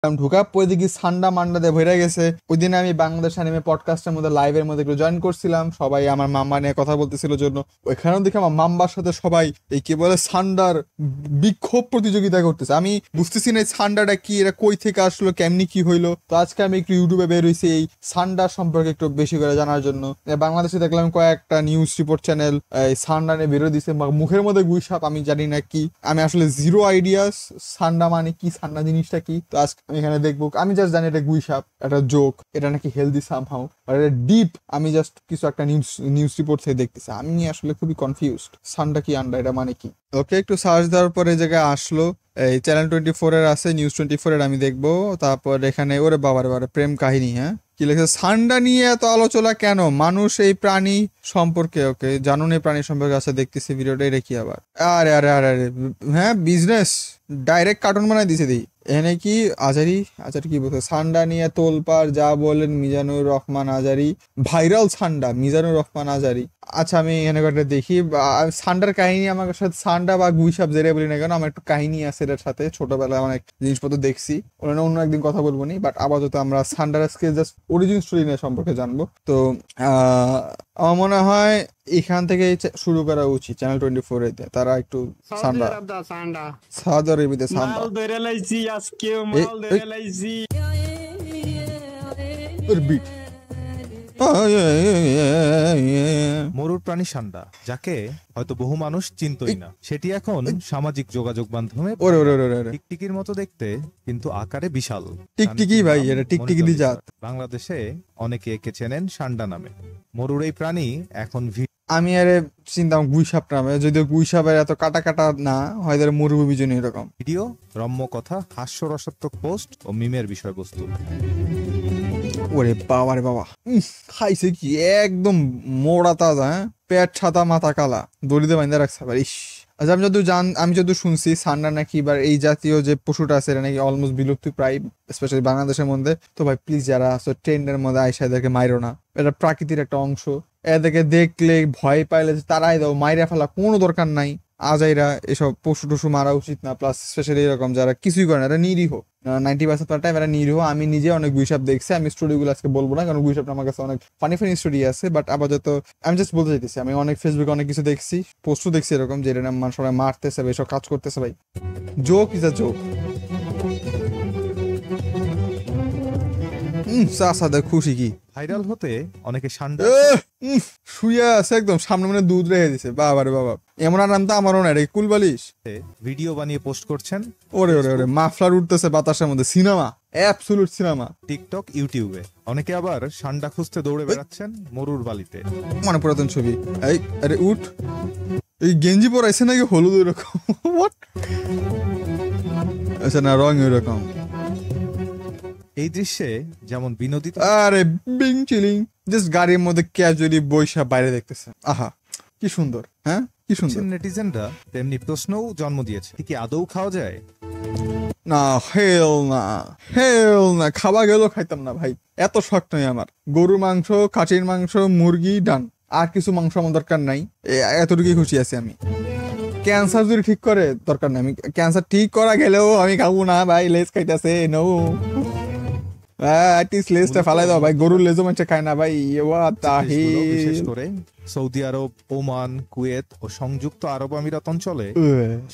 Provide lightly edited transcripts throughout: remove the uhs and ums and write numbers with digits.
ঢুকা পরে দেখি সান্ডা মান্ডা দিয়ে ভরে গেছে। ওই দিনে আমি বাংলাদেশ অ্যানিমে পডকাস্টের মধ্যে লাইভের মধ্যে একটু জয়েন করছিলাম, সবাই আমার মাম্মা নিয়ে কথা বলতেছিল জন্য। ওইখানেও দেখে আমার মাম্বার সাথে সবাই এই কি বলে সান্ডার বিক্ষোভ প্রতিযোগিতা করতেছে। আমি বুঝতেছি না এই সান্ডাটা কি, এরা কই থেকে আসলো, কেমনি কি হইলো। তো আজকে আমি একটু ইউটিউবে বের হয়েছি এই সান্ডার সম্পর্কে একটু বেশি করে জানার জন্য। বাংলাদেশে দেখলাম কয়েকটা নিউজ রিপোর্ট চ্যানেল এই সান্ডা নিয়ে বেরো দিছে, মুখের মধ্যে গুইসাপ। আমি জানি না কি, আমি আসলে জিরো আইডিয়াস সান্ডা মানে কি, সান্ডা জিনিসটা কি। তো আজকে আমি এখানে দেখবো। আমি জাস্ট জানি এটা গুইসাপ, একটা জোক, এটা নাকি হেলদি সামহাউ, আর এটা ডিপ। আমি জাস্ট কিছু একটা নিউজ রিপোর্ট থেকে দেখতেছি, আমি আসলে খুবই কনফিউজড সান্ডা কি আন্ডা এটা মানে কি। ওকে, একটু সার্চ দেওয়ার পরে এই জায়গায় আসলো এই চ্যানেল 24 এর আছে, নিউজ 24 এর আমি দেখবো। তারপর এখানে ওরে বাবার প্রেম কাহিনী, হ্যাঁ কি লেখা, সান্ডা নিয়ে এত আলোচনা কেন, মানুষ এই প্রাণী সম্পর্কে। ওকে, জানুন এই প্রাণী সম্পর্কে আছে, দেখতেছি ভিডিওটা। এটা কি আবার, আরে আরে আরে আরে, হ্যাঁ বিজনেস ডাইরেক্ট কার্টুন বানাই দিছে দিই। এখানে কি আজারি কি বলতো, সান্ডা নিয়ে তোলপাড়, যা বলেন মিজানুর রহমান আজারি, ভাইরাল সান্ডা মিজানুর রহমান আজারি। আচ্ছা আমি এখানে কয়েকটা দেখি। সান্ডার কাহিনী আমার সাথে, সান্ডা বা গুইসাপ যেটা বলি না কেন, আমার একটু কাহিনী আছে এটার সাথে। ছোটবেলায় অনেক জিনিসপত্র দেখছি, ওখানে অন্য একদিন কথা বলবো নি। বাট আপাতত আমরা সান্ডার আজকে জাস্ট অরিজিন স্টোরি নিয়ে সম্পর্কে জানবো। তো আমার মনে হয় এখান থেকে শুরু করা উচিত। চ্যানেল 24 এ তারা একটু সান্ডা সাউদি আরবিতে সান্ডা বিট মরুর প্রাণী সান্ডা, যাকে হয়তো বহু মানুষ চিনতই না, সেটি এখন সামাজিক যোগাযোগ মাধ্যমে টিকটিকির মতো দেখতে, কিন্তু আকারে বিশাল। টিকটিকি ভাই, এটা টিকটিকি জাত। বাংলাদেশে অনেকে একে চেনেন সান্ডা নামে। মরুর এই প্রাণী এখন আমি আরে চিন্তা গুইসাপ নামে, যদিও গুইসাপের এত কাটা কাটা না হয়, মরুভূমি জন্য এরকম ভিডিও, রম্য কথা, হাস্যরসাত্মক পোস্ট ও মিমের বিষয়বস্তু। ওরে বাবা রে বাবা, খাইছে কি একদম মোড়া তাজা, হ্যাঁ পেট ছাতা মাথা কালা, দড়িতে বাঁধা রাখছে আবার। ইস, আচ্ছা আমি যত শুনছি সান্ডা নাকি এবার এই জাতীয় যে পশুটা আছে এটা নাকি অলমোস্ট বিলুপ্ত প্রায়, স্পেশালি বাংলাদেশের মধ্যে। তো ভাই প্লিজ যারা আছে ট্রেন্ডের মধ্যে আইসা এদেরকে মাইরো না, এটা প্রাকৃতির একটা অংশ। এদেরকে দেখলে ভয় পাইলে তারাই দাও, মাইরা ফেলা কোনো দরকার নাই। আজাইরা এসব পশু টসু মারা উচিত না। প্লাস স্পেশালি এরকম যারা কিছুই করে না, এটা নিরীহ, 90% টাইম এরা নিরীহ। আমি নিজে অনেক গুইসাপ দেখছি। আমি স্টোরিগুলো আজকে বলবো না, কারণ গুইসাপটা আমার কাছে অনেক ফানি স্টোরি আছে। বাট আপাতত আমি জাস্ট বলতে চাইতেছি, আমি অনেক ফেসবুকে অনেক কিছু দেখছি, পোস্টও দেখছি এরকম, যে এটা মানুষ সবাই মারতেছে, এসব কাজ করতেছে। ভাই জোক ইজ আ জোক। চাষাদের খুশি কি ভাইরাল হতে অনেকে সান্ডা শুয়ে আছে একদম সামনে মানে দুধ রেখে দিছে। বাবা রে বাবা, এমন আরাম তো আমারও না, এটা কুলবালিশ। ভিডিও বানিয়ে পোস্ট করছেন। ওরে ওরে ওরে, মাফলার উঠতেছে বাতাসের মধ্যে, সিনেমা, অ্যাবসলিউট সিনেমা। টিকটক, ইউটিউবে অনেকে আবার সান্ডা খুঁজতে দৌড়ে বেড়াচ্ছেন মরুর বালিতে। মানে পুরাতন ছবি, এই আরে উঠ, এই গেঞ্জি পরাইছে নাকি হলুদ এরকম, আচ্ছা না রং এরকম। এই দৃশ্যে যেমন বিনোদিত, আরে বিং চিলিং, জাস্ট গাড়ির মধ্যে ক্যাজুয়ালি বৈশা বাইরে দেখতেছে, আহা কি সুন্দর, হ্যাঁ কি সুন্দর। নেটিজেনরা তেমনি প্রশ্নও জন্ম দিয়েছে, কি আদৌ খাওয়া যায়? না হেল না, খাওয়া গেলেও খাইতাম না ভাই, এত শখ নয় আমার। গরুর মাংস, খাসির মাংস, মুরগি, ডান, আর কিছু মাংস আমার দরকার নাই, এতটুকুই খুশি আছি আমি। ক্যান্সার যদি ঠিক করে দরকার নাই, আমি ক্যান্সার ঠিক করা গেলেও আমি খাবো না ভাই। লেজ খাইতেছে নো, লেজটা ফালাই দাও ভাই, গরুর লেজও মানুষ খায় না ভাই। বিশেষ করে সৌদি আরব, ওমান, কুয়েত ও সংযুক্ত আরব আমিরাত অঞ্চলে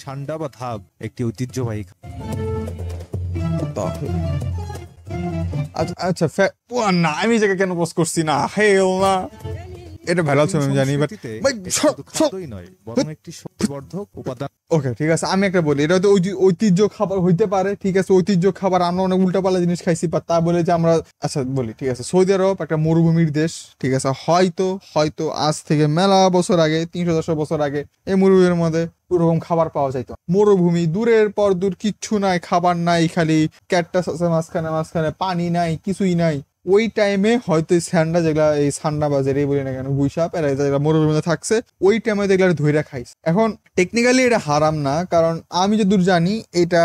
সান্ডা বা ধাব একটি ঐতিহ্যবাহী। আচ্ছা না, আমি জায়গা কেন পোস্ট করছি না, হেল না, এটা ভাইরাল ছবি আমি জানি, বাট নয় বরং একটি শক্তিবর্ধক উপাদান। ওকে ঠিক আছে, আমি একটা বলি, এটা হয়তো ঐতিহ্য খাবার হইতে পারে, ঠিক আছে ঐতিহ্য খাবার। আমরা অনেক উল্টাপাল্টা জিনিস খাইছি, বা তা বলে যে আমরা, আচ্ছা বলি ঠিক আছে, সৌদি আরব একটা মরুভূমির দেশ, ঠিক আছে, হয়তো আজ থেকে মেলা বছর আগে, 300-400 বছর আগে এই মরুভূমির মধ্যে ওরকম খাবার পাওয়া যাইতো। মরুভূমি, দূরের পর দূর, কিচ্ছু নাই, খাবার নাই, খালি ক্যাকটাস আছে মাঝখানে, পানি নাই, কিছুই নাই। ওই টাইমে হয়তো স্যান্ডা, যেগুলা এই সান্ডা বা যেটাই বলি না কেন, গুইসাপ, এরা যেগুলা মরুভূমির মধ্যে থাকছে, ওই টাইমে যেগুলা ধইরা খাইছে। এখন টেকনিক্যালি এটা হারাম না, কারণ আমি যতদূর জানি এটা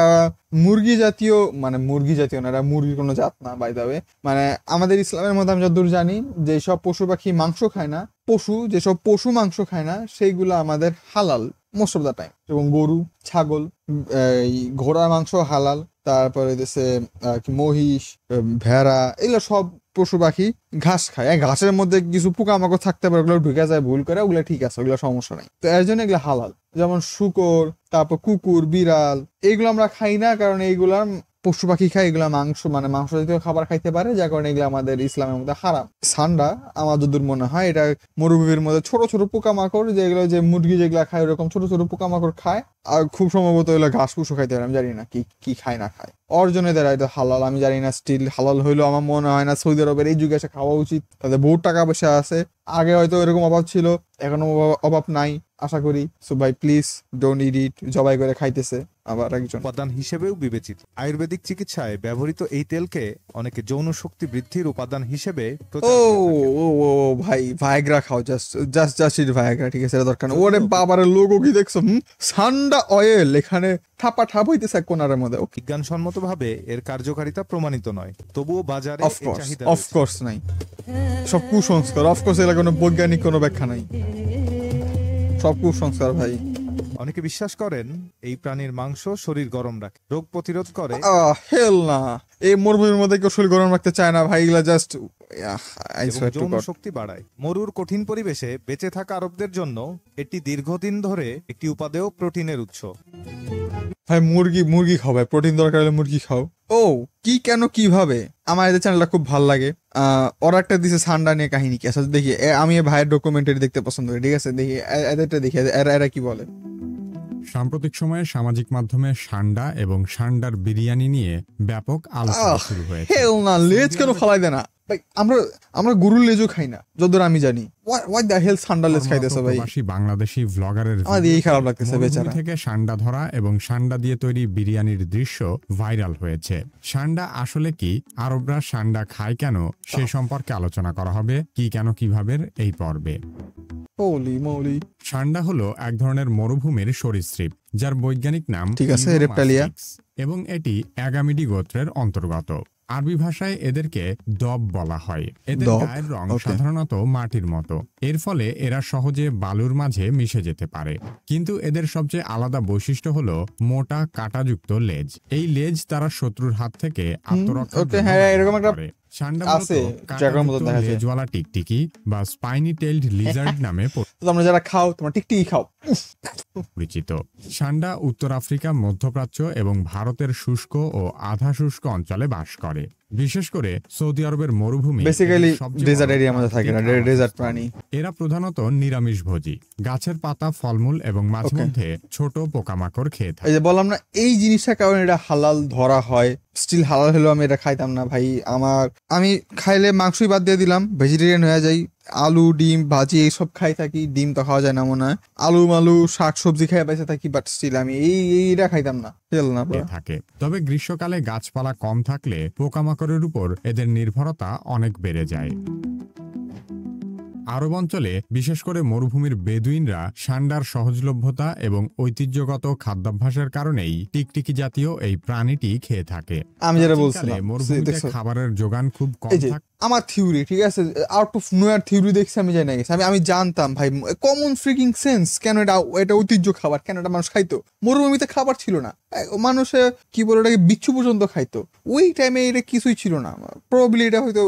মুরগি জাতীয়, মানে মুরগি জাতীয় না, এটা মুরগির কোনো জাত না বাই দ্য ওয়ে। মানে আমাদের ইসলামের মধ্যে আমি যতদূর জানি, যেসব পশু পাখি মাংস খায় না, যেসব পশু মাংস খায় না, সেইগুলো আমাদের হালাল মোস্ট অফ দ্য টাইম। এবং গরু, ছাগল, ঘোড়ার মাংস হালাল, তারপরে হইতেছে মহিষ, ভেড়া, এগুলো সব পশু পাখি ঘাস খায়। ঘাসের মধ্যে কিছু পোকামাকড় থাকতে পারে, ওগুলো ঢুকে যায় ভুল করে, ওগুলো ঠিক আছে, ওগুলো সমস্যা নাই। তো এর জন্য এগুলো হালাল। যেমন শুকর, তারপর কুকুর, বিড়াল, এইগুলো আমরা খাই না, কারণ এইগুলার পশু পাখি খায়, এগুলা মাংস মানে মাংস জাতীয় খাবার খাইতে পারে, যার কারণে এগুলো আমাদের ইসলামের মধ্যে হারাম। সান্ডা আমার যতদূর মনে হয় এটা মরুভূমির মধ্যে ছোট ছোট পোকামাকড়, যেগুলো যে মুরগি যেগুলা খায় ওরকম ছোট ছোট পোকামাকড় খায়, আর খুব সম্ভবত এগুলো ঘাস ফুসও খাইতে পারে, আমি জানি না কি কি খায় না খায়। অর্জনে দ্বারা এটা হালাল, আমি জানি না স্টিল হালাল হইলো, আমার মনে হয় না সৌদি আরবের এই যুগে এসে খাওয়া উচিত। তাদের বহুত টাকা পয়সা আছে, আগে হয়তো এরকম অভাব ছিল, এখনো অভাব নাই আশা করি। সো ভাই প্লিজ ডোন্ট ইট ইট। জবাই করে খাইতেছে আবার একজন। উপাদান হিসেবেও বিবেচিত। আয়ুর্বেদিক চিকিৎসায় ব্যবহৃত এই তেলকে অনেকে যৌন শক্তি বৃদ্ধির উপাদান হিসেবে প্রচার ও করে থাকে। ও ও ভাই ভায়াগ্রা খাও, জাস্ট ইট ভায়াগ্রা, ঠিক আছে, এটা দরকার না। ওরে বাবারে লোগো কি দেখছো, সান্ডা অয়েল, এখানে ঠাপা ঠাপ হইতেছে কোনারের মধ্যে। ওকে, বিজ্ঞানসম্মতভাবে এর কার্যকারিতা প্রমাণিত নয়, তবুও বাজারে এর অফকোর্স চাহিদা অফকোর্স নাই, সব কুসংস্কার। অফকোর্স এর কোনো বৈজ্ঞানিক কোনো ব্যাখ্যা নাই, সব কুসংস্কার ভাই। অনেকে বিশ্বাস করেন এই প্রাণীর মাংস শরীর গরম রাখে, রোগ প্রতিরোধ করে হেল না, এই মরুভূমির মধ্যে কেউ শরীর গরম রাখতে চায় না ভাই, এগুলা জাস্ট এবং যৌন শক্তি বাড়ায়। মরুর কঠিন পরিবেশে বেঁচে থাকা আরবদের জন্য এটি দীর্ঘদিন ধরে একটি উপাদেয় প্রোটিনের উৎস। ভাই মুরগি খাও ভাই, প্রোটিন দরকার হলে মুরগি খাও। ও কি কেন কিভাবে, আমার এদের চ্যানেলটা খুব ভালো লাগে। ওরা একটা দিছে সান্ডা নিয়ে কাহিনী কি আসলে দেখি, আমি ভাইয়ের ডকুমেন্টারি দেখতে পছন্দ করি, ঠিক আছে, দেখি এদেরটা দেখি এরা কি বলে। সাম্প্রতিক সময়ে সামাজিক মাধ্যমে সান্ডা এবং সান্ডার বিরিয়ানি নিয়ে ব্যাপক আলোচনা শুরু হয়েছে। হেল না, লেজ কেন ফালাই দেয় না ভাই, আমরা গরুর লেজও খাই না যতদূর আমি জানি। হোয়াট দ্য হেল সান্ডা লেজ খাইতেছে ভাই? প্রবাসী বাংলাদেশি ভ্লগারের আমার এই খারাপ লাগতেছে বেচারা। থেকে সান্ডা ধরা এবং সান্ডা দিয়ে তৈরি বিরিয়ানির দৃশ্য ভাইরাল হয়েছে। সান্ডা আসলে কি, আরবরা সান্ডা খায় কেন, সে সম্পর্কে আলোচনা করা হবে কি কেন কিভাবে এই পর্বে। হোলি মৌলি। সান্ডা হলো এক ধরনের মরুভূমির সরীসৃপ, যার বৈজ্ঞানিক নাম ঠিক আছে, Inomastix, রেপ্টালিয়া। এবং এটি অ্যাগামিডি গোত্রের অন্তর্গত। আরবি ভাষায় এদেরকে দব বলা হয়। এদের দব, গায়ের রং ওকে। সাধারণত মাটির মতো, এর ফলে এরা সহজে বালুর মাঝে মিশে যেতে পারে। কিন্তু এদের সবচেয়ে আলাদা বৈশিষ্ট্য হলো মোটা কাঁটাযুক্ত লেজ। এই লেজ তারা শত্রুর হাত থেকে আত্মরক্ষার ওকে, জন্য হ্যাঁ, ব্যবহার এরকম একটা করে। সান্ডা আছে, মূলত ড্রাগনের মতো কাঁটাযুক্ত দেখা যায়। লেজওয়ালা টিকটিকি বা স্পাইনি টেইলড লিজার্ড নামে তো তোমরা যারা খাও, তোমরা টিকটিকি খাও। পরিচিত। সান্ডা উত্তর আফ্রিকা, মধ্যপ্রাচ্য এবং ভারতের শুষ্ক ও আধা শুষ্ক অঞ্চলে বাস করে। বিশেষ করে সৌদি আরবের মরুভূমি বেসিক্যালি ডেজার্ট এরিয়ার মধ্যে থাকে না, ডেজার্ট প্রাণী। এরা প্রধানত নিরামিষভোজী, গাছের পাতা, ফলমূল এবং মাঝে মধ্যে ছোট পোকামাকড় খেয়ে থাকে। এই যে বললাম না, এই জিনিসটার কারণে এটা হালাল ধরা হয়। স্টিল হালাল হলেও আমি এটা খাইতাম না ভাই। আমি খাইলে মাংসই বাদ দিয়ে দিলাম, ভেজিটেরিয়ান হয়ে যাই। আলু, ডিম, ভাজি এইসব খাই থাকি, ডিম তো খাওয়া যায় না মনে হয়। আলু মালু শাক সবজি খাই বেঁচে থাকি, বাট স্টিল আমি এইটা খাইতাম না, তেল না থাকে। তবে গ্রীষ্মকালে গাছপালা কম থাকলে পোকামাকড়ের উপর এদের নির্ভরতা অনেক বেড়ে যায়। আরব অঞ্চলে বিশেষ করে মরুভূমির বেদুইনরা সান্ডার সহজলভ্যতা এবং ঐতিহ্যগত খাদ্যাভ্যাসের কারণেই টিকটিকি জাতীয় এই প্রাণীটি খেয়ে থাকে। আমি যেটা বলছিলাম, মরুভূমিতে খাবারের যোগান খুব কম থাকে। আমার থিওরি, ঠিক আছে, আউট অফ নোয়ার থিওরি দেখছি, আমি জানি গেছি, আমি জানতাম ভাই, কমন ফ্রিকিং সেন্স, কেন এটা ঐতিহ্য খাবার, কেন এটা মানুষ খাইতো? মরুভূমিতে খাবার ছিল না, মানুষে কি বলে ওটাকে বিচ্ছু পর্যন্ত খাইতো। ওই টাইমে এটা কিছুই ছিল না, প্রবাবলি এটা হয়তো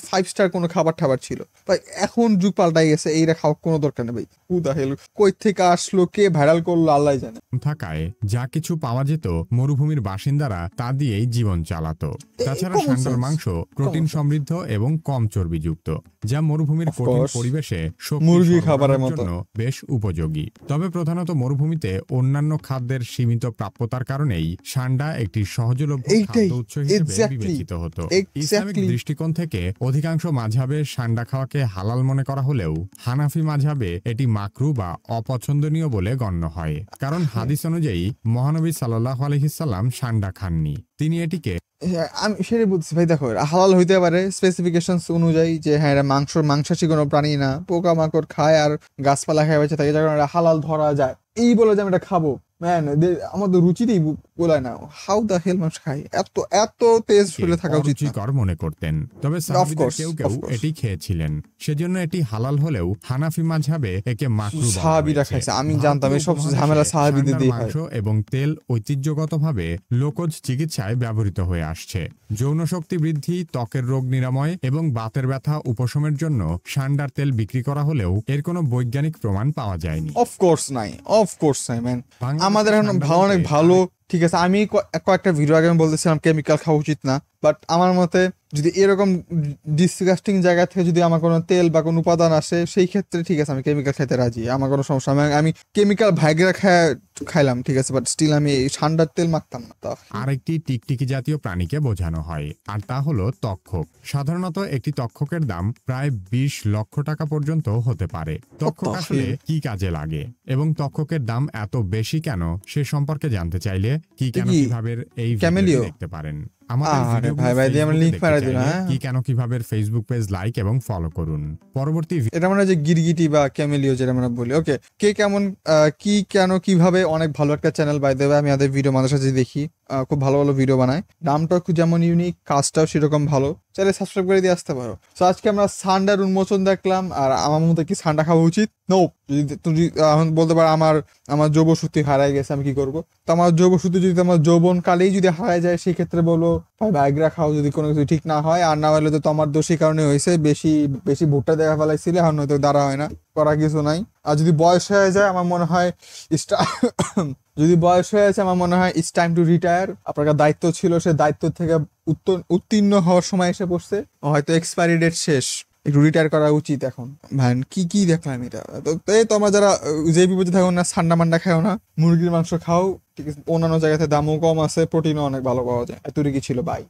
5 স্টার কোনো খাবার টাবার ছিল। ভাই এখন যুগ পাল্টাই গেছে, এইটা খাওয়ার কোনো দরকার নেই ভাই। হু দা হেল, কই থেকে আসলো, কে ভাইরাল করলো, আল্লাহ জানে। থাকায় যা কিছু পাওয়া যেত মরুভূমির বাসিন্দারা তা দিয়েই জীবন চালাতো। তাছাড়া সান্ডার মাংস প্রোটিন সমৃদ্ধ এবং কম চর্বিযুক্ত, যা মরুভূমির কঠিন পরিবেশে মুরগি খাবারের মতো বেশ উপযোগী। তবে প্রধানত মরুভূমিতে অন্যান্য খাদ্যের সীমিত প্রাপ্যতার কারণেই সান্ডা একটি সহজলভ্য খাদ্য উৎস হিসেবে বিবেচিত হতো। ইসলামিক দৃষ্টিকোণ থেকে অধিকাংশ মাযহাবে সান্ডা খাওয়াকে হালাল মনে করা হলেও হানাফি মাযহাবে এটি মাকরু বা অপছন্দনীয় বলে গণ্য হয়। কারণ হাদিস অনুযায়ী মহানবী সাল্লাল্লাহু আলাইহি সাল্লাম সান্ডা খাননি, তিনি এটিকে আমি সেটাই বলছি ভাই। দেখো, হালাল হইতে পারে স্পেসিফিকেশন অনুযায়ী, যে হ্যাঁ এটা মাংসাশী কোনো প্রাণী না, পোকামাকড় খায় আর গাছপালা খায় বেঁচে থাকে, যার কারণে হালাল ধরা যায়। এই বলে যে আমি এটা খাবো, ম্যান আমাদের রুচিতেই বলায় না, হাউ দ্য হেল মানুষ খায় এত এত তেজ শরীরে থাকা উচিত না। অরুচিকর মনে করতেন, তবে সাহাবীদের কেউ কেউ এটি খেয়েছিলেন, সেজন্য এটি হালাল হলেও হানাফি মাযহাবে একে মাকরুহ বলা সাহাবীরা হয়েছে। খাইছে, আমি জানতাম এই সব ঝামেলা সাহাবীদের দিয়ে হয়। মাংস এবং তেল ঐতিহ্যগতভাবে লোকজ চিকিৎসায় ব্যবহৃত হয়ে আসছে। যৌন শক্তি বৃদ্ধি, ত্বকের রোগ নিরাময় এবং বাতের ব্যথা উপশমের জন্য সান্ডার তেল বিক্রি করা হলেও এর কোনো বৈজ্ঞানিক প্রমাণ পাওয়া যায়নি। অফকোর্স নাই ম্যান। আমাদের এখন অনেক ভালো, ঠিক আছে, আমি কয়েকটা ভিডিও আগে আমি বলতেছিলাম কেমিক্যাল খাওয়া উচিত না, বাট আমার মতে যদি এরকম ডিসগাস্টিং জায়গা থেকে যদি আমার কোনো তেল বা কোনো উপাদান আসে, সেই ক্ষেত্রে ঠিক আছে আমি কেমিক্যাল খাইতে রাজি, আমার কোনো সমস্যা। আমি কেমিক্যাল ভাইগেরা খাইলাম, ঠিক আছে, বাট স্টিল আমি সান্ডার তেল মাখতাম না। আরেকটি টিকটিকি জাতীয় প্রাণীকে বোঝানো হয়, আর তা হলো তক্ষক। সাধারণত একটি তক্ষকের দাম প্রায় 20 লক্ষ টাকা পর্যন্ত হতে পারে। তক্ষক আসলে কি কাজে লাগে এবং তক্ষকের দাম এত বেশি কেন সে সম্পর্কে জানতে চাইলে কিভাবে এই ভিডিও দেখতে পারেন। কিভাবে ফেসবুক পেজ লাইক এবং ফলো করুন। পরবর্তী এটা মানে যে গিরগিটি বা ক্যামেলিও যেটা আমরা বলি, ওকে, কে কেমন কি কেন কিভাবে, অনেক ভালো একটা চ্যানেল বাই দেবে, আমি আমাদের ভিডিও মাঝে সাথে দেখি, খুব ভালো ভালো ভিডিও বানায়, নামটাও খুব যেমন ইউনিক, কাজটাও সেরকম ভালো, চাইলে সাবস্ক্রাইব করে দিয়ে আসতে পারো। তো আজকে আমরা সান্ডার উন্মোচন দেখলাম, আর আমার মধ্যে কি সান্ডা খাওয়া উচিত? নো। যদি এখন বলতে পারো আমার যৌবশক্তি হারাই গেছে, আমি কি করবো? তো আমার যৌবশক্তি যদি আমার যৌবন কালেই যদি হারায় যায়, সেই ক্ষেত্রে বলো ভাই ভাইগ্রা খাও, যদি কোনো কিছু ঠিক না হয়, আর না হলে তো তোমার দোষী কারণে হয়েছে, বেশি ভুট্টা দেখা ফেলাইছিলে, এখন হয়তো দাঁড়া হয় না, করা কিছু নাই। আর যদি বয়স হয়ে যায়, আমার মনে হয় যদি বয়স হয়ে আছে, আমার মনে হয় ইটস টাইম টু রিটায়ার। আপনার দায়িত্ব ছিল, সে দায়িত্ব থেকে উত্তীর্ণ হওয়ার সময় এসে পড়ছে, হয়তো এক্সপায়ারি ডেট শেষ, একটু রিটায়ার করা উচিত এখন। ভাই কি দেখলাম এটা। তো আমরা যারা যে বিপদে থাকো না, ঠান্ডা মান্ডা খাও না, মুরগির মাংস খাও, ঠিক আছে, অন্যান্য জায়গাতে দামও কম আছে, প্রোটিনও অনেক ভালো পাওয়া যায়। এতটুকু ছিল, বাই।